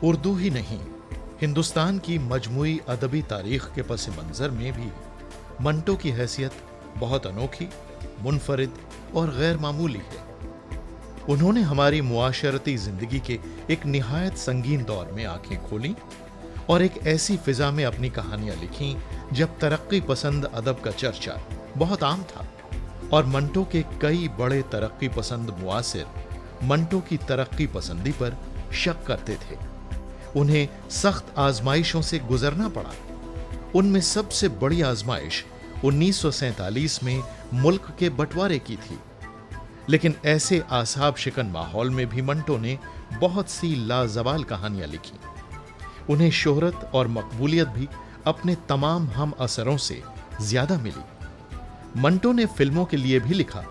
उर्दू ही नहीं, हिंदुस्तान की मजमूई अदबी तारीख के पस मंजर में भी मंटो की हैसियत बहुत अनोखी, मुनफरिद और गैर मामूली है। उन्होंने हमारी मुआशरती जिंदगी के एक निहायत संगीन दौर में आंखें खोली और एक ऐसी फिजा में अपनी कहानियां लिखी जब तरक्की पसंद अदब का चर्चा बहुत आम था और मंटो के कई बड़े तरक्की पसंद मुआसिर मंटो की तरक्की पसंदी पर शक करते थे। उन्हें सख्त आजमाइशों से गुजरना पड़ा। उनमें सबसे बड़ी आजमाइश 1947 में मुल्क के बंटवारे की थी। लेकिन ऐसे आसाब शिकन माहौल में भी मंटो ने बहुत सी लाजवाल कहानियां लिखी। उन्हें शोहरत और मकबूलियत भी अपने तमाम हम असरों से ज्यादा मिली। मंटो ने फिल्मों के लिए भी लिखा,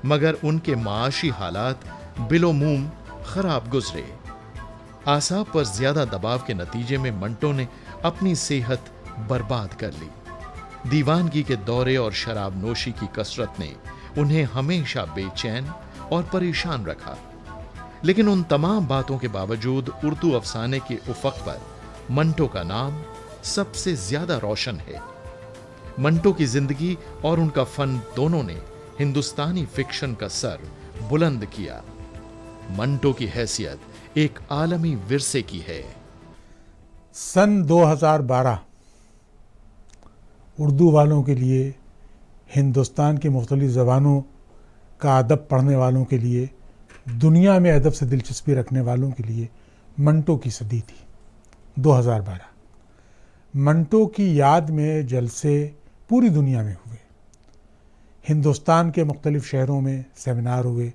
मगर उनके माशी हालात बिलोमूम खराब गुजरे। आसाब पर ज्यादा दबाव के नतीजे में मंटो ने अपनी सेहत बर्बाद कर ली। दीवानगी के दौरे और शराब नोशी की कसरत ने उन्हें हमेशा बेचैन और परेशान रखा। लेकिन उन तमाम बातों के बावजूद उर्दू अफसाने के उफक पर मंटो का नाम सबसे ज्यादा रोशन है। मंटो की जिंदगी और उनका फन दोनों ने हिंदुस्तानी फिक्शन का सर बुलंद किया। मंटो की हैसियत एक आलमी विरसे की है। सन 2012 उर्दू वालों के लिए, हिंदुस्तान की मुख्तलिफ ज़बानों का अदब पढ़ने वालों के लिए, दुनिया में अदब से दिलचस्पी रखने वालों के लिए मंटो की सदी थी। 2012 मंटो की याद में जलसे पूरी दुनिया में हुए। हिंदुस्तान के मुख्तलिफ शहरों में सेमिनार हुए।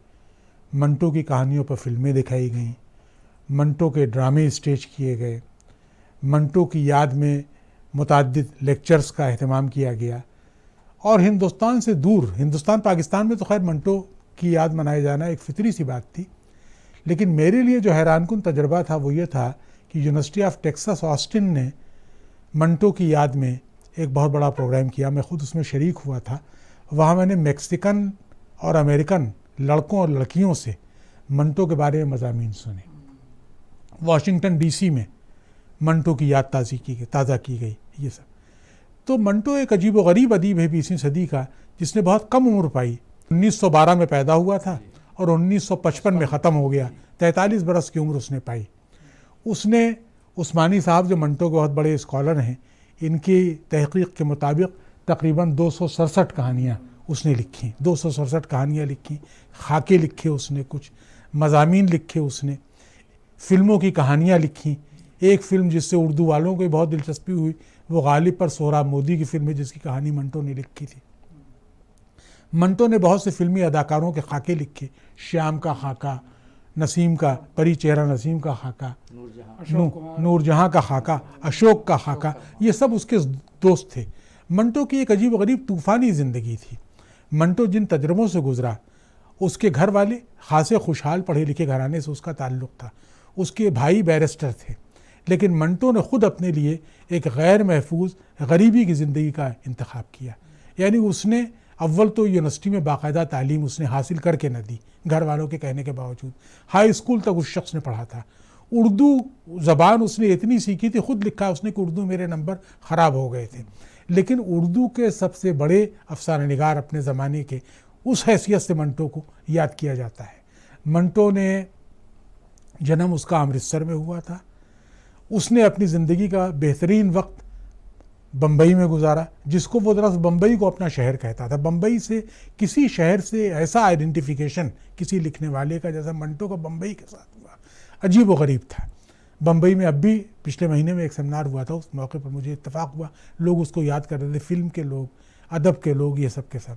मंटो की कहानियों पर फिल्में दिखाई गईं। मंटो के ड्रामे स्टेज किए गए। मंटो की याद में मुतअद्दिद लेक्चर्स का अहतमाम किया गया। और हिंदुस्तान से दूर, हिंदुस्तान पाकिस्तान में तो खैर मंटो की याद मनाए जाना एक फितरी सी बात थी, लेकिन मेरे लिए जो हैरानकुन तजर्बा था वो ये था कि यूनिवर्सिटी ऑफ टेक्सास ऑस्टिन ने मंटो की याद में एक बहुत बड़ा प्रोग्राम किया। मैं खुद उसमें शरीक हुआ था। वहाँ मैंने मैक्सिकन और अमेरिकन लड़कों और लड़कियों से मंटो के बारे में मज़ामीन सुने। वाशिंगटन डीसी में मंटो की याद ताज़ा की गई। ये सब तो मंटो एक अजीब व गरीब अदीब है 20वीं सदी का, जिसने बहुत कम उम्र पाई। 1912 में पैदा हुआ था और 1955 में ख़त्म हो गया। 43 बरस की उम्र उसने पाई। उसने उस्मानी साहब जो मंटो के बहुत बड़े स्कॉलर हैं, इनकी तहकीक के मुताबिक तकरीबन 267 कहानियाँ उसने लिखी। 267 कहानियाँ लिखी, खाके लिखे उसने, कुछ मज़ामीन लिखे उसने, फ़िल्मों की कहानियाँ लिखी। एक फ़िल्म जिससे उर्दू वालों को बहुत दिलचस्पी हुई वो गालिब पर सोहराब मोदी की फ़िल्म है, जिसकी कहानी मंटो ने लिखी थी। मंटो ने बहुत से फ़िल्मी अदाकारों के खाके लिखे। श्याम का खाका, नसीम का, परी चेहरा नसीम का खाका, नूरजहां का खाका, अशोक का खाका, ये सब उसके दोस्त थे। मंटो की एक अजीब गरीब तूफ़ानी ज़िंदगी थी। मंटो जिन तजर्बों से गुजरा, उसके घर वाले खासे खुशहाल पढ़े लिखे घराने से उसका ताल्लुक़ था। उसके भाई बैरिस्टर थे। लेकिन मंटो ने ख़ुद अपने लिए एक गैर महफूज गरीबी की ज़िंदगी का इंतखाब किया। यानी उसने अव्वल तो यूनिवर्सिटी में बाकायदा तालीम उसने हासिल करके न दी, घर वालों के कहने के बावजूद। हाई स्कूल तक उस शख्स ने पढ़ा था। उर्दू ज़बान उसने इतनी सीखी थी, ख़ुद लिखा उसने कि उर्दू मेरे नंबर ख़राब हो गए थे। लेकिन उर्दू के सबसे बड़े अफसाना निगार अपने ज़माने के, उस हैसियत से मंटो को याद किया जाता है। मंटो ने जन्म उसका अमृतसर में हुआ था। उसने अपनी ज़िंदगी का बेहतरीन वक्त बम्बई में गुजारा, जिसको वो दरअसल बम्बई को अपना शहर कहता था। बम्बई से किसी शहर से ऐसा आइडेंटिफिकेशन किसी लिखने वाले का जैसा मंटो का बम्बई के साथ हुआ, अजीब व गरीब था। बम्बई में अब भी पिछले महीने में एक सेमिनार हुआ था, उस मौके पर मुझे इत्तेफाक हुआ, लोग उसको याद कर रहे थे, फिल्म के लोग, अदब के लोग, ये सब के सब।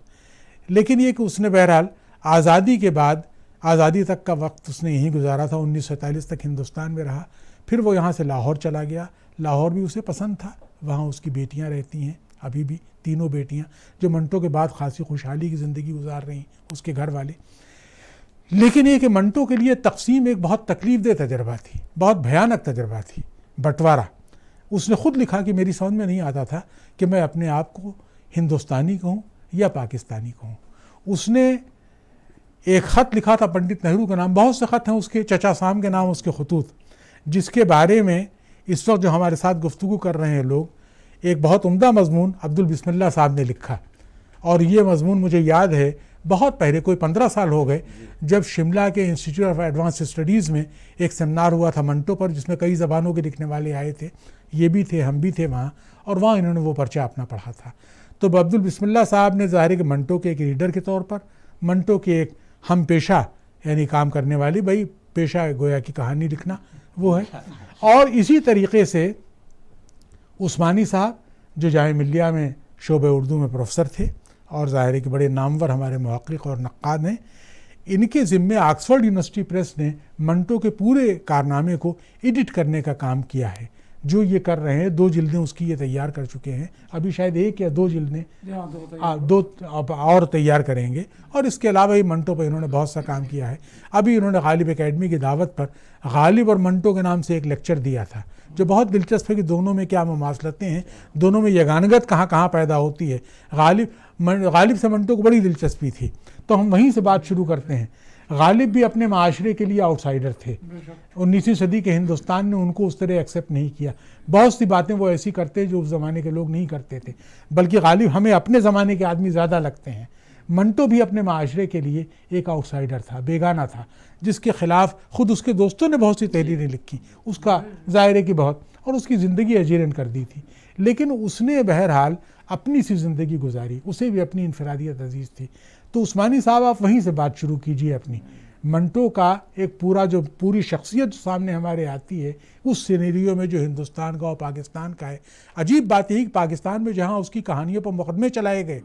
लेकिन ये कि उसने बहरहाल आज़ादी के बाद, आज़ादी तक का वक्त उसने यहीं गुजारा था। 1947 तक हिंदुस्तान में रहा। फिर वो यहाँ से लाहौर चला गया। लाहौर भी उसे पसंद था। वहाँ उसकी बेटियाँ रहती हैं, अभी भी 3 बेटियाँ, जो मंटो के बाद खासी खुशहाली की ज़िंदगी गुजार रही हैं, उसके घर वाले। लेकिन ये कि मंटो के लिए तकसीम एक बहुत तकलीफ़देह तजर्बा थी, बहुत भयानक तजर्बा थी, बंटवारा। उसने ख़ुद लिखा कि मेरी समझ में नहीं आता था कि मैं अपने आप को हिंदुस्तानी कहूँ या पाकिस्तानी कहूँ। उसने एक ख़त लिखा था पंडित नेहरू का नाम, बहुत से ख़त हैं उसके, चचा साम के नाम उसके खतूत, जिसके बारे में इस वक्त जो हमारे साथ गुफ्तगू कर रहे हैं लोग, एक बहुत उम्दा मजमून अब्दुल बिस्मिल्लाह साहब ने लिखा। और ये मजमून मुझे याद है बहुत पहले, कोई 15 साल हो गए, जब शिमला के इंस्टीट्यूट ऑफ एडवांस स्टडीज़ में एक सेमिनार हुआ था मंटो पर, जिसमें कई ज़बानों के लिखने वाले आए थे, ये भी थे, हम भी थे वहाँ, और वहाँ इन्होंने वो पर्चा अपना पढ़ा था। तो अब्दुल बिस्मिल्लाह साहब ने ज़ाहिर है कि मंटो के एक रीडर के तौर पर, मंटो के एक हम पेशा यानी काम करने वाली, भाई पेशा गोया की कहानी लिखना वो है। और इसी तरीके से उस्मानी साहब जो जामिया मिल्लिया में शोबे उर्दू में प्रोफेसर थे और ज़ाहिर है कि बड़े नामवर हमारे मुहक्किक और नक्काद हैं, इनके ज़िम्मे ऑक्सफोर्ड यूनिवर्सिटी प्रेस ने मंटो के पूरे कारनामे को एडिट करने का काम किया है। जो ये कर रहे हैं, 2 जिल्दें उसकी ये तैयार कर चुके हैं, अभी शायद 1 या 2 जिल्दें 2 और तैयार करेंगे। और इसके अलावा ही मंटो पर इन्होंने बहुत सा काम किया है। अभी इन्होंने गालिब एकेडमी की दावत पर गालिब और मंटो के नाम से एक लेक्चर दिया था, जो बहुत दिलचस्प है कि दोनों में क्या मुमासलतें हैं, दोनों में यगानगत कहाँ कहाँ पैदा होती है। गालिब से मंटो को बड़ी दिलचस्पी थी, तो हम वहीं से बात शुरू करते हैं। गालिब भी अपने माशरे के लिए आउटसाइडर थे। 19वीं सदी के हिंदुस्तान ने उनको उस तरह एक्सेप्ट नहीं किया। बहुत सी बातें वो ऐसी करते जो उस ज़माने के लोग नहीं करते थे, बल्कि गालिब हमें अपने ज़माने के आदमी ज़्यादा लगते हैं। मंटो भी अपने माशरे के लिए एक आउटसाइडर था, बेगाना था, जिसके ख़िलाफ़ ख़ुद उसके दोस्तों ने बहुत सी तहरीरें लिखी, उसका ज़ाहिर है कि बहुत, और उसकी ज़िंदगी अजीरन कर दी थी। लेकिन उसने बहरहाल अपनी सी ज़िंदगी गुजारी, उसे भी अपनी इनफरादियत अजीज़ थी। तो उस्मानी साहब आप वहीं से बात शुरू कीजिए अपनी। मंटो का एक पूरी शख्सियत जो सामने हमारे आती है उस सिनेरियो में जो हिंदुस्तान का और पाकिस्तान का है। अजीब बात यही कि पाकिस्तान में जहाँ उसकी कहानियों पर मुकदमे चलाए गए,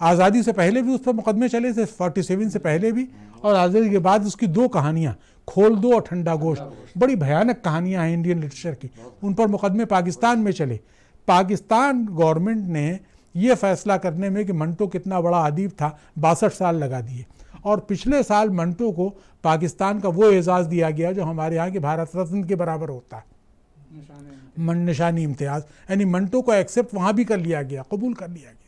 आज़ादी से पहले भी उस पर मुकदमे चले थे, 47 से पहले भी, और आज़ादी के बाद उसकी 2 कहानियाँ, खोल दो और ठंडा गोश्त, बड़ी भयानक कहानियाँ हैं इंडियन लिटरेचर की, उन पर मुकदमे पाकिस्तान में चले। पाकिस्तान गवर्नमेंट ने ये फैसला करने में कि मंटो कितना बड़ा अदीब था 62 साल लगा दिए, और पिछले साल मंटो को पाकिस्तान का वो एजाज़ दिया गया जो हमारे यहाँ के भारत रत्न के बराबर होता है, निशानी इम्तियाज़, यानी मंटो को एक्सेप्ट वहाँ भी कर लिया गया, कबूल कर लिया गया।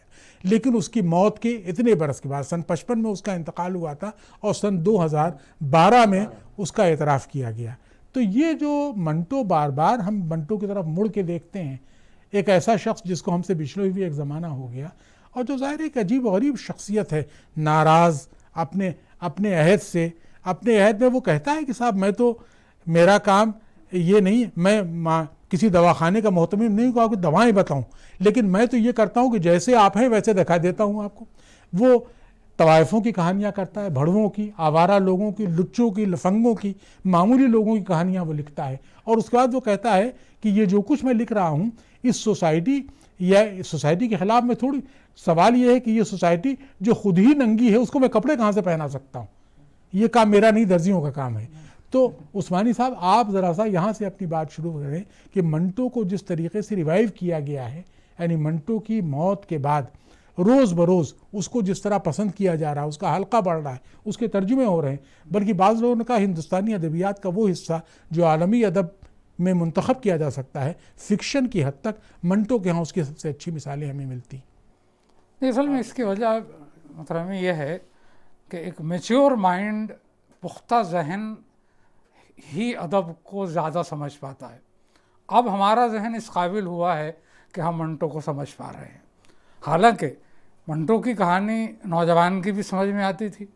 लेकिन उसकी मौत के इतने बरस के बाद, सन 55 में उसका इंतकाल हुआ था और सन 2012 में उसका एतराफ़ किया गया। तो ये जो मंटो, बार बार हम मंटो की तरफ मुड़ के देखते हैं, एक ऐसा शख्स जिसको हमसे पिछले भी एक ज़माना हो गया, और जो ज़ाहिर एक अजीब गरीब शख्सियत है, नाराज़ अपने अहद से, अपने अहद में वो कहता है कि साहब मैं तो, मेरा काम ये नहीं, मैं किसी दवाखाने का मोहतमिम नहीं हूँ कि दवाएं बताऊँ, लेकिन मैं तो ये करता हूँ कि जैसे आप हैं वैसे दिखा देता हूँ आपको। वो तवाइफ़ों की कहानियाँ करता है, भड़वों की, आवारा लोगों की, लुच्चों की, लफंगों की, मामूली लोगों की कहानियाँ वो लिखता है। और उसके बाद वो कहता है कि ये जो कुछ मैं लिख रहा हूँ इस सोसाइटी या सोसाइटी के ख़िलाफ़ में थोड़ी, सवाल ये है कि ये सोसाइटी जो खुद ही नंगी है उसको मैं कपड़े कहाँ से पहना सकता हूँ, ये काम मेरा नहीं, दर्जियों का काम है। तो उस्मानी साहब आप ज़रा सा यहाँ से अपनी बात शुरू करें कि मंटो को जिस तरीके से रिवाइव किया गया है, यानी मंटो की मौत के बाद रोज़ बरोज़ उसको जिस तरह पसंद किया जा रहा है, उसका हल्का बढ़ रहा है, उसके तर्जुमे हो रहे हैं, बल्कि बाज़ लोगों ने कहा हिंदुस्तानी अदबियात का वो हिस्सा जो आलमी अदब में मुंतखब किया जा सकता है, फ़िक्शन की हद तक मंटो के यहाँ उसकी सबसे अच्छी मिसालें हमें मिलती। असल में इसकी वजह मतलब ये है कि एक मैच्योर माइंड, पुख्ता जहन ही अदब को ज़्यादा समझ पाता है। अब हमारा जहन इस काबिल हुआ है कि हम मंटो को समझ पा रहे हैं। हालांकि मंटो की कहानी नौजवान की भी समझ में आती थी,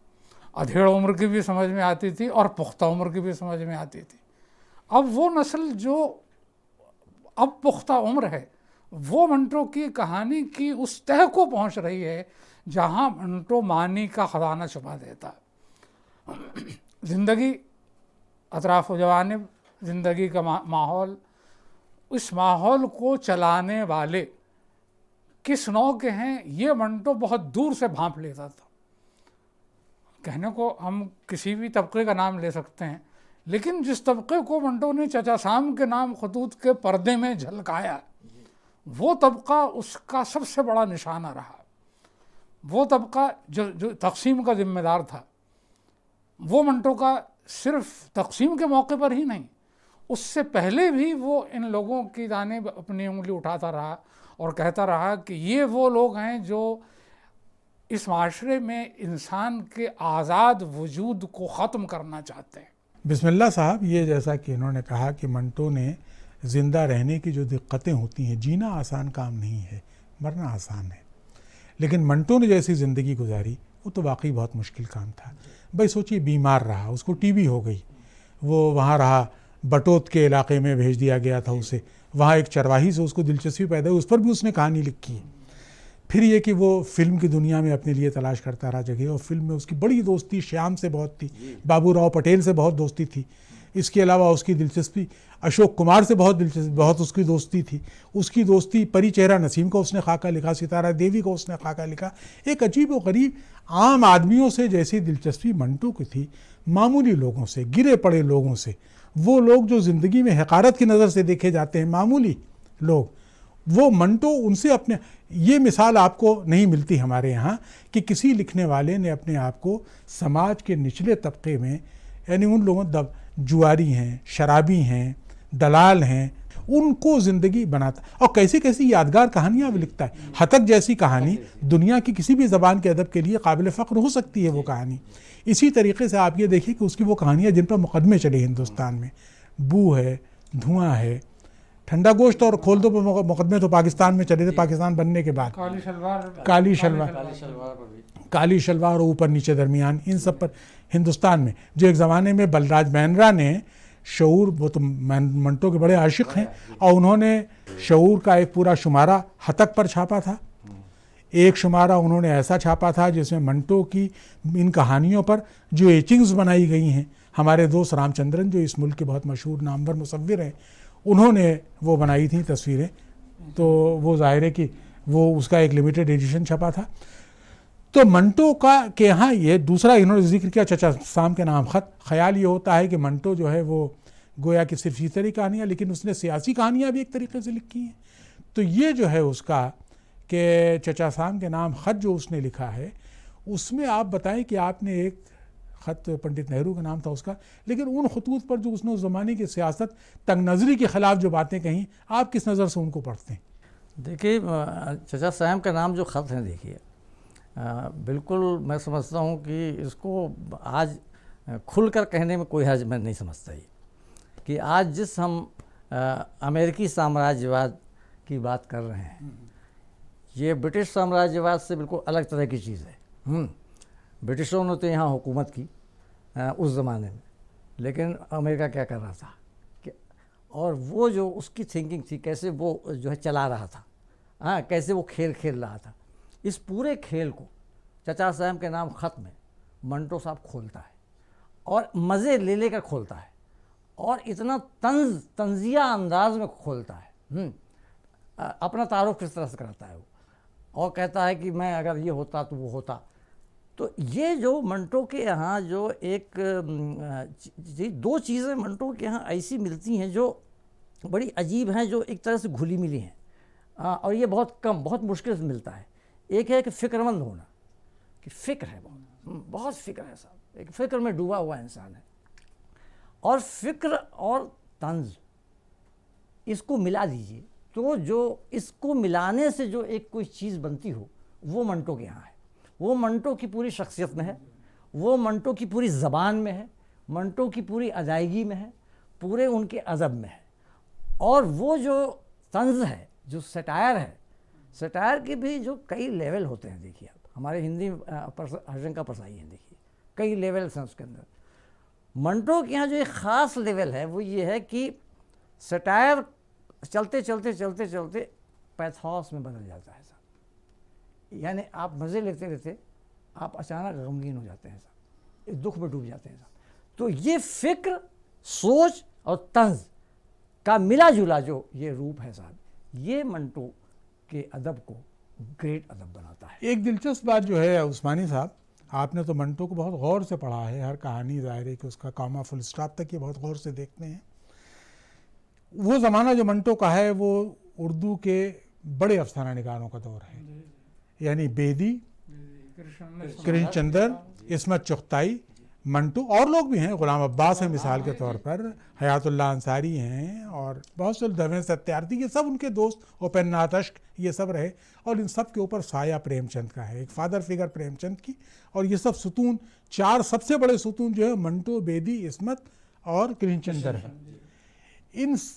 अधेड़ उम्र की भी समझ में आती थी, और पुख्ता उम्र की भी समझ में आती थी। अब वो नस्ल जो अब पुख्ता उम्र है, वो मंटो की कहानी की उस तह को पहुंच रही है जहां मंटो मानी का ख़जाना छुपा देता है। ज़िंदगी, अतराफ़ जवानिब, ज़िंदगी का माहौल, इस माहौल को चलाने वाले किस नौ के हैं, ये मंटो बहुत दूर से भांप लेता था। कहने को हम किसी भी तबके का नाम ले सकते हैं, लेकिन जिस तबके को मंटो ने चचा साम के नाम खतूत के पर्दे में झलकाया, वो तबका उसका सबसे बड़ा निशाना रहा। वो तबका जो तकसीम का जिम्मेदार था, वो मंटो का सिर्फ तकसीम के मौके पर ही नहीं, उससे पहले भी वो इन लोगों की जानिब अपनी उंगली उठाता रहा और कहता रहा कि ये वो लोग हैं जो इस माशरे में इंसान के आज़ाद वजूद को ख़त्म करना चाहते हैं। बिस्मिल्लाह साहब, ये जैसा कि इन्होंने कहा कि मंटो ने ज़िंदा रहने की जो दिक्कतें होती हैं, जीना आसान काम नहीं है, मरना आसान है, लेकिन मंटो ने जैसी ज़िंदगी गुजारी वो तो वाकई बहुत मुश्किल काम था। भाई सोचिए, बीमार रहा, उसको टीबी हो गई, वो वहाँ रहा, बटोत के इलाके में भेज दिया गया था उसे, वहाँ एक चरवाही से उसको दिलचस्पी पैदा हुई, उस पर भी उसने कहानी लिखी है। फिर ये कि वो फिल्म की दुनिया में अपने लिए तलाश करता रहा जगह, और फिल्म में उसकी बड़ी दोस्ती श्याम से बहुत थी, बाबूराव पटेल से बहुत दोस्ती थी। इसके अलावा उसकी दिलचस्पी अशोक कुमार से बहुत उसकी दोस्ती थी। उसकी दोस्ती परी चेहरा नसीम का उसने खाका लिखा, सितारा देवी का उसने खाका लिखा। एक अजीब व गरीब आम आदमियों से जैसी दिलचस्पी मंटो की थी, मामूली लोगों से, गिरे पड़े लोगों से, वो लोग जो ज़िंदगी में हकारत की नज़र से देखे जाते हैं, मामूली लोग, वो मंटो उनसे अपने, ये मिसाल आपको नहीं मिलती हमारे यहाँ कि किसी लिखने वाले ने अपने आप को समाज के निचले तबके में, यानी उन लोगों, जुआरी हैं, शराबी हैं, दलाल हैं, उनको ज़िंदगी बनाता, और कैसी कैसी यादगार कहानियाँ भी लिखता है। हतक जैसी कहानी दुनिया की किसी भी ज़बान के अदब के लिए काबिल फ़ख्र हो सकती है वो कहानी। इसी तरीके से आप ये देखिए कि उसकी वो कहानियाँ जिन पर मुकदमे चले हिंदुस्तान में, बू है, धुआं है, ठंडा गोश्त और खोल दो पर मुकदमे तो पाकिस्तान में चले थे पाकिस्तान बनने के बाद, काली शलवार और ऊपर नीचे दरमियान, इन सब पर हिंदुस्तान में, जो एक ज़माने में बलराज बैनरा ने शऊर, वो तो मंटो के बड़े आशिक हैं, और उन्होंने शऊर का एक पूरा शुमारा हतक पर छापा था। एक शुमारा उन्होंने ऐसा छापा था जिसमें मंटो की इन कहानियों पर जो एचिंग्स बनाई गई हैं, हमारे दोस्त रामचंद्रन जो इस मुल्क के बहुत मशहूर नामवर मुसव्विर हैं, उन्होंने वो बनाई थी तस्वीरें, तो वो ज़ाहिर है कि वो उसका एक लिमिटेड एडिशन छपा था। तो मंटो का के यहाँ ये दूसरा इन्होंने जिक्र किया, चचा साम के नाम ख़त। ख्याल ये होता है कि मंटो जो है वो गोया कि सिर्फ इस तरह कहानियाँ, लेकिन उसने सियासी कहानियाँ भी एक तरीके से लिखी हैं। तो ये जो है उसका कि चचा साम के नाम ख़त जो उसने लिखा है, उसमें आप बताएं कि आपने एक ख़त पंडित नेहरू का नाम था उसका, लेकिन उन खतूत पर जो उसने उस ज़माने की सियासत, तंग नज़री के ख़िलाफ़ जो बातें कहीं, आप किस नज़र से उनको पढ़ते हैं? देखिए, चचा साहब का नाम जो ख़त है, देखिए बिल्कुल मैं समझता हूँ कि इसको आज खुलकर कहने में कोई हर्ज मैं नहीं समझता ये, कि आज जिस हम अमेरिकी साम्राज्यवाद की बात कर रहे हैं, ये ब्रिटिश साम्राज्यवाद से बिल्कुल अलग तरह की चीज़ है। ब्रिटिशों ने तो यहाँ हुकूमत की उस ज़माने में, लेकिन अमेरिका क्या कर रहा था कि, और वो जो उसकी थिंकिंग थी, कैसे वो जो है चला रहा था, हाँ, कैसे वो खेल खेल रहा था, इस पूरे खेल को चचा साहब के नाम ख़त में मंटो साहब खोलता है, और मज़े ले लेकर खोलता है, और इतना तंजिया अंदाज में खोलता है। अपना तारुफ किस तरह से करता है वो, और कहता है कि मैं अगर ये होता तो वो होता। तो ये जो मंटो के यहाँ जो एक दो चीज़ें मंटो के यहाँ ऐसी मिलती हैं जो बड़ी अजीब हैं, जो एक तरह से घुली मिली हैं, और ये बहुत कम, बहुत मुश्किल से मिलता है। एक है कि फ़िक्रमंद होना, कि फ़िक्र है, बहुत फ़िक्र है साहब, एक फ़िक्र में डूबा हुआ इंसान है, और फ़िक्र और तंज इसको मिला दीजिए तो जो इसको मिलाने से जो एक कोई चीज़ बनती हो, वो मंटो के यहाँ है। वो मंटो की पूरी शख्सियत में है, वो मंटो की पूरी ज़बान में है, मंटो की पूरी अदायगी में है, पूरे उनके अदब में है। और वो जो तंज है, जो सटायर है, सटायर के भी जो कई लेवल होते हैं, देखिए आप हमारे हिंदी हरशंका परसाई हैं, देखिए कई लेवल्स हैं उसके अंदर। मंटो के यहाँ जो एक ख़ास लेवल है वो ये है कि सटायर चलते चलते चलते चलते पैथोस में बदल जाता है साहब, यानी आप मज़े लेते लेते आप अचानक गमगीन हो जाते हैं साहब, दुख में डूब जाते हैं साहब। तो ये फ़िक्र, सोच और तंज का मिला जुला जो ये रूप है साहब, ये मंटो के अदब को ग्रेट अदब बनाता है। एक दिलचस्प बात जो है उस्मानी साहब, आपने तो मंटो को बहुत गौर से पढ़ा है, हर कहानी ज़ाहिर है कि उसका कामा फुल स्टॉप तक ये बहुत गौर से देखते हैं। वो ज़माना जो मंटो का है वो उर्दू के बड़े अफसाना निगारों का दौर है, यानी बेदी, कृष्णचंद्र, इस्मत चुगताई, मंटो, और लोग भी हैं, गुलाम अब्बास हैं मिसाल के तौर पर, हयातुल्लाह अंसारी हैं, और बहुत से दवें सत्यार्थी, ये सब उनके दोस्त, उपेन्द्रनाथ अश्क, ये सब रहे। और इन सब के ऊपर साया प्रेमचंद का है, एक फादर फिगर प्रेमचंद की। और ये सब सुतून, चार सबसे बड़े सुतून जो है मंटो, बेदी, इस्मत और कृष्णचंद्र है।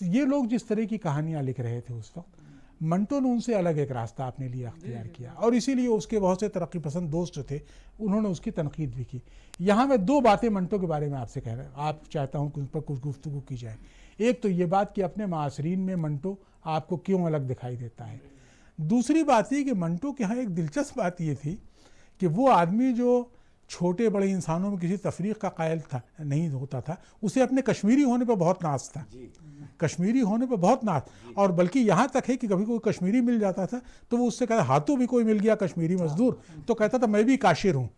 ये लोग जिस तरह की कहानियाँ लिख रहे थे उस वक्त, मंटो ने उनसे अलग एक रास्ता अपने लिए अख्तियार किया और इसीलिए उसके बहुत से तरक्की पसंद दोस्त जो थे उन्होंने उसकी तनकीद भी की। यहाँ मैं दो बातें मंटो के बारे में आपसे कह रहा हूँ, आप चाहता हूँ कि उन पर कुछ गुफ्तगू की जाए। एक तो ये बात कि अपने मासरीन में मंटो आपको क्यों अलग दिखाई देता है। दूसरी बात ये कि मंटो के यहाँ एक दिलचस्प बात ये थी कि वो आदमी जो छोटे बड़े इंसानों में किसी तफरीक का कायल था नहीं होता था, उसे अपने कश्मीरी होने पर बहुत नाज था, कश्मीरी होने पर बहुत नाज, और बल्कि यहाँ तक है कि कभी कोई कश्मीरी मिल जाता था तो वो उससे कहता, हाथों भी कोई मिल गया कश्मीरी मजदूर तो कहता था मैं भी काशिर हूँ।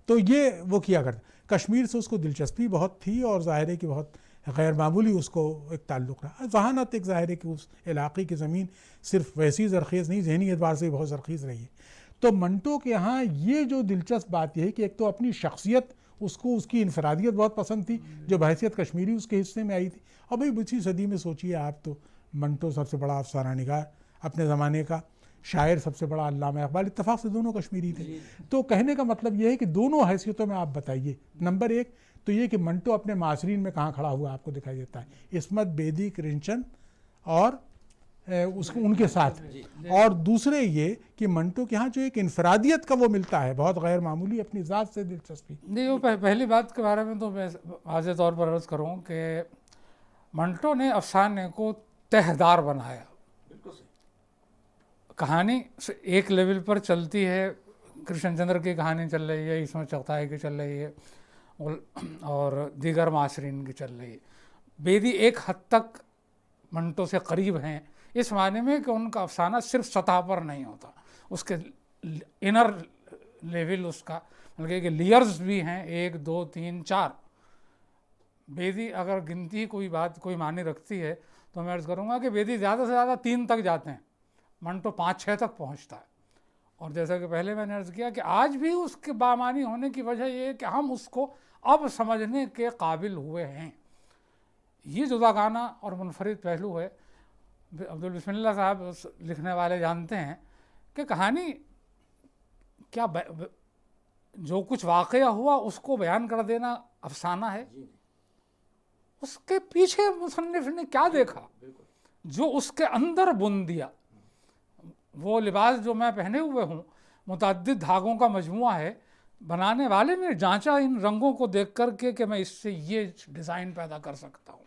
तो ये वो किया करता। कश्मीर से उसको दिलचस्पी बहुत थी और ज़ाहिर है कि बहुत गैर मामूली उसको एक ताल्लुक़ रहा। जहानत एक ज़ाहिर है कि उस इलाक़े की ज़मीन सिर्फ वैसी ज़रख़ीज़ नहीं, ज़हनी एतबार से भी बहुत ज़रख़ीज़ रही है। तो मंटो के यहाँ ये जो दिलचस्प बात यह है कि एक तो अपनी शख्सियत, उसको उसकी इनफरादियत बहुत पसंद थी जो बहैसियत कश्मीरी उसके हिस्से में आई थी। और भाई 20वीं सदी में सोचिए आप, तो मंटो सबसे बड़ा अफसाना निगार अपने ज़माने का, शायर सबसे बड़ा अल्लामा इक़बाल, इत्तफ़ाक़ से दोनों कश्मीरी थे। तो कहने का मतलब यह है कि दोनों हैसियतों में आप बताइए। नंबर एक तो ये कि मंटो अपने मासरीन में कहाँ खड़ा हुआ आपको दिखाई देता है, इस्मत, बेदी, कृष्णचंद और उसको उनके साथ। और दूसरे ये कि मंटो के यहाँ जो एक इनफरादियत का वो मिलता है बहुत गैर मामूली, अपनी ज़ात से दिलचस्पी। नहीं, वो पहली बात के बारे में तो मैं वाज़ेह तौर पर अर्ज़ करूँ कि मंटो ने अफसाने को तहदार बनाया। कहानी एक लेवल पर चलती है, कृष्णचंद्र की कहानी चल रही है, इसमें चौथाई की चल रही है और दीगर मासरीन की चल रही है। बेदी एक हद तक मंटो से करीब हैं इस मायने में कि उनका अफसाना सिर्फ सतह पर नहीं होता, उसके इनर लेवल, उसका मतलब कि लेयर्स भी हैं, 1 2 3 4। बेदी अगर गिनती कोई बात कोई मानी रखती है तो मैं अर्ज़ करूँगा कि बेदी ज़्यादा से ज़्यादा 3 तक जाते हैं, मंटो 5-6 तक पहुँचता है। और जैसा कि पहले मैंने अर्ज़ किया कि आज भी उसके बामानी होने की वजह ये है कि हम उसको अब समझने के काबिल हुए हैं। ये जुदागाना और मुनफरिद पहलू है। अब्दुल बिस्मिल्लाह साहब लिखने वाले जानते हैं कि कहानी क्या जो कुछ वाक़या हुआ उसको बयान कर देना अफसाना है, उसके पीछे मुसन्निफ ने क्या देखा जो उसके अंदर बुन दिया। वो लिबास जो मैं पहने हुए हूँ मुतअद्दिद धागों का मजमुआ है, बनाने वाले ने जांचा इन रंगों को देख कर के कि मैं इससे ये डिज़ाइन पैदा कर सकता हूँ।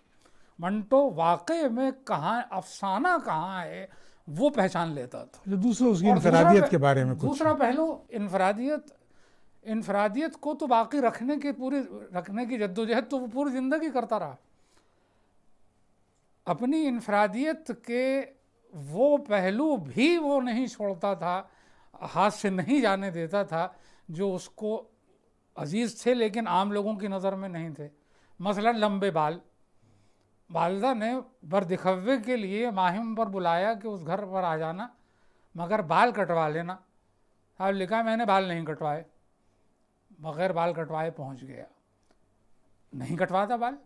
मंटो वाकई में कहाँ अफसाना कहाँ है वो पहचान लेता था। जो दूसरा उसकी इनफरादियत के बारे में, दूसरा पहलू इनफरादियत को तो बाकी रखने की जद्दोजहद तो वो पूरी ज़िंदगी करता रहा। अपनी इनफरादियत के वो पहलू भी वो नहीं छोड़ता था, हाथ से नहीं जाने देता था जो उसको अजीज़ थे लेकिन आम लोगों की नज़र में नहीं थे। मसलन लंबे बाल, वालिदा ने बरदिखव्वे के लिए माहिम पर बुलाया कि उस घर पर आ जाना मगर बाल कटवा लेना। अब लिखा मैंने बाल नहीं कटवाए, बग़ैर बाल कटवाए पहुंच गया, नहीं कटवाता बाल।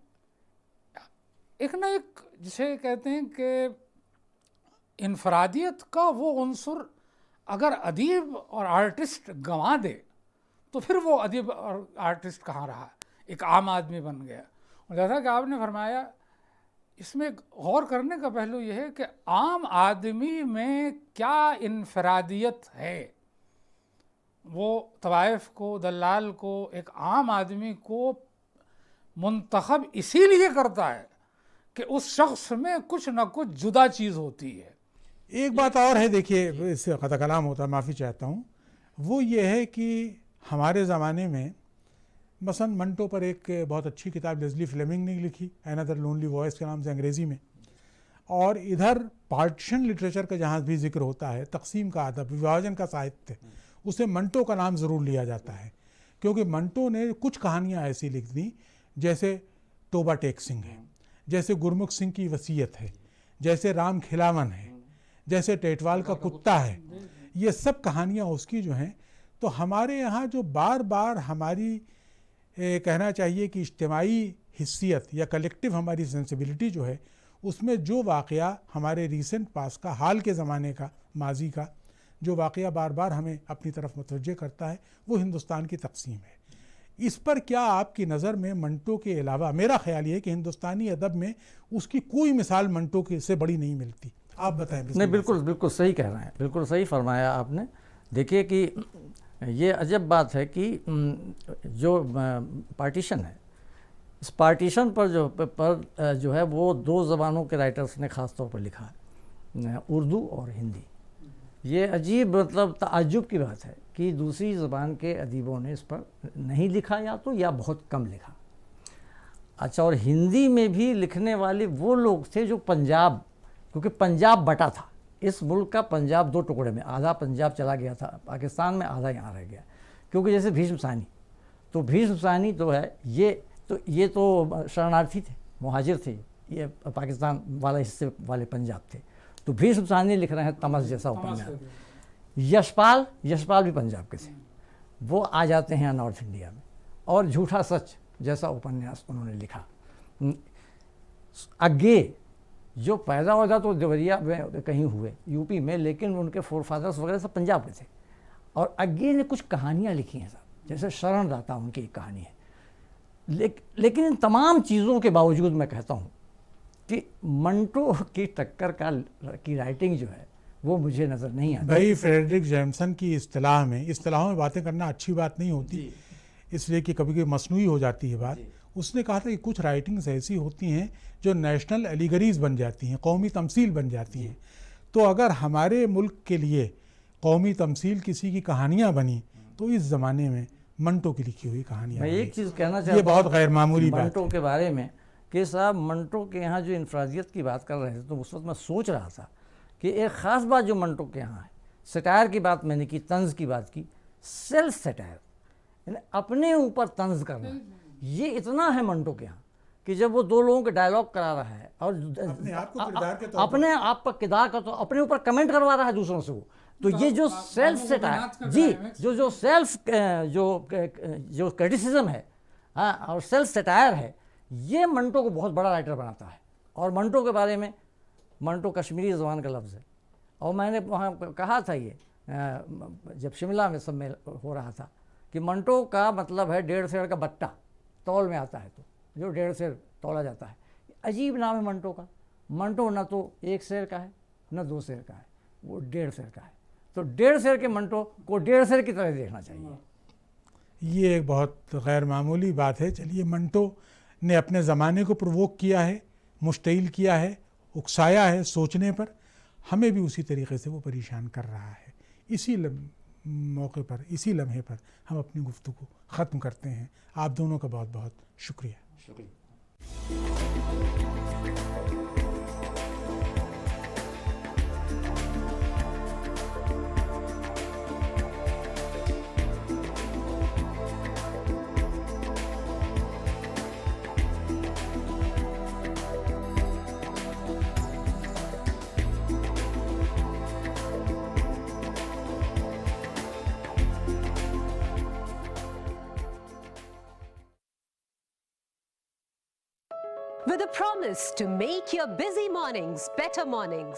एक ना एक जिसे कहते हैं कि इनफरादियत का वो उन्सुर अगर अदीब और आर्टिस्ट गंवा दे तो फिर वो अदीब और आर्टिस्ट कहाँ रहा, एक आम आदमी बन गया। और जैसा कि आपने फरमाया, इसमें गौर करने का पहलू यह है कि आम आदमी में क्या इनफरादियत है। वो तवाइफ को, दलाल को, एक आम आदमी को मुंतखब इसीलिए करता है कि उस शख्स में कुछ न कुछ जुदा चीज़ होती है। एक बात और है, देखिए इससे ख़ता कलाम होता है, माफ़ी चाहता हूँ, वो ये है कि हमारे ज़माने में मसलन मंटो पर एक बहुत अच्छी किताब लेज़ली फ्लेमिंग ने लिखी, अनदर लोनली वॉइस के नाम से अंग्रेज़ी में। और इधर पार्टीशन लिटरेचर का जहाँ भी जिक्र होता है, तकसीम का अदब, विभाजन का साहित्य, उसे मंटो का नाम ज़रूर लिया जाता है, क्योंकि मंटो ने कुछ कहानियाँ ऐसी लिख दी जैसे तोबा टेक सिंह है, जैसे गुरमुख सिंह की वसीयत है, जैसे राम खिलावन है, जैसे टेटवाल का कुत्ता है। ये सब कहानियाँ उसकी जो हैं, तो हमारे यहाँ जो बार बार हमारी कहना चाहिए कि इज्तिमाई हिस्सियत या कलेक्टिव हमारी सेंसिबिलिटी जो है, उसमें जो वाक़या हमारे रीसेंट पास का, हाल के ज़माने का, माजी का जो वाक़या बार बार हमें अपनी तरफ मुतवज्जे करता है, वो हिंदुस्तान की तकसीम है। इस पर क्या आपकी नज़र में मंटो के अलावा, मेरा ख्याल ये है कि हिंदुस्तानी अदब में उसकी कोई मिसाल मंटो के से बड़ी नहीं मिलती, आप बताएं। नहीं, बिल्कुल बिल्कुल सही कह रहे हैं, बिल्कुल सही फरमाया आपने। देखिए कि ये अजब बात है कि जो पार्टीशन है, इस पार्टीशन पर जो है वो दो ज़बानों के राइटर्स ने ख़ास तौर पर लिखा है, उर्दू और हिंदी। ये अजीब मतलब ताज्जुब की बात है कि दूसरी ज़बान के अदीबों ने इस पर नहीं लिखा या बहुत कम लिखा। अच्छा, और हिंदी में भी लिखने वाले वो लोग थे जो पंजाब, क्योंकि पंजाब बटा था, इस मुल्क का पंजाब दो टुकड़े में, आधा पंजाब चला गया था पाकिस्तान में, आधा यहाँ रह गया। क्योंकि जैसे भीष्म सानी, तो भीष्म सानी तो है ये तो शरणार्थी थे, मुहाजिर थे, ये पाकिस्तान वाला हिस्से वाले पंजाब थे। तो भीष्म सानी लिख रहे हैं तमस जैसा उपन्यास। यशपाल भी पंजाब के थे, वो आ जाते हैं नॉर्थ इंडिया में, और झूठा सच जैसा उपन्यास उन्होंने लिखा। आगे जो पैदा होता तो देवरिया में कहीं हुए यूपी में, लेकिन उनके फोरफादर्स वगैरह सब पंजाब के थे। और आगे ने कुछ कहानियाँ लिखी हैं साहब, जैसे शरणदाता उनकी एक कहानी है। लेकिन इन तमाम चीज़ों के बावजूद मैं कहता हूँ कि मंटो की टक्कर की राइटिंग जो है वो मुझे नज़र नहीं आती। भाई फ्रेडरिक जैमसन की इस्तिलाहों में बातें करना अच्छी बात नहीं होती, इसलिए कि कभी कभी मसनूई हो जाती है बात। उसने कहा था कि कुछ राइटिंग्स ऐसी होती हैं जो नेशनल एलिगरीज बन जाती हैं, कौमी तमसील बन जाती हैं। तो अगर हमारे मुल्क के लिए कौमी तमसील किसी की कहानियाँ बनी तो इस ज़माने में मंटो की लिखी हुई कहानियाँ। मैं एक चीज़ कहना चाहता हूँ, ये बहुत गैर मामूली बात मंटो के बारे में कि साहब मंटो के यहाँ जो इनफरादियत की बात कर रहे थे, तो उस वक्त मैं सोच रहा था कि एक ख़ास बात जो मंटो के यहाँ है, सटायर की बात मैंने की, तंज की बात की, सेल्फ सटायर, यानी अपने ऊपर तंज करना, ये इतना है मंटो के यहाँ कि जब वो दो लोगों के डायलॉग करा रहा है और अपने आप पर किरदार का तो अपने ऊपर कमेंट करवा रहा है दूसरों से वो, तो ये जो सेल्फ सटायर जी, जो सेल्फ जो क्रिटिसिज्म है, हाँ, और सेल्फ सटायर है, ये मंटो को बहुत बड़ा राइटर बनाता है। और मंटो के बारे में, मंटो कश्मीरी ज़बान का लफ्ज़ है, और मैंने वहाँ कहा था ये जब शिमला में सम्मेलन हो रहा था कि मंटो का मतलब है 1.5 सेर का बट्टा, तौल में आता है तो जो 1.5 सेर तौला जाता है। अजीब नाम है मंटो का। मंटो न तो 1 सेर का है न 2 सेर का है, वो 1.5 सेर का है। तो 1.5 सेर के मंटो को 1.5 सेर की तरह देखना चाहिए। ये एक बहुत गैर मामूली बात है। चलिए, मंटो ने अपने ज़माने को प्रोवोक किया है, मुश्तइल किया है, उकसाया है सोचने पर, हमें भी उसी तरीके से वो परेशान कर रहा है। इसी मौके पर, इसी लम्हे पर हम अपनी गुफ्तगू ख़त्म करते हैं। आप दोनों का बहुत बहुत शुक्रिया। With a promise to make your busy mornings better mornings.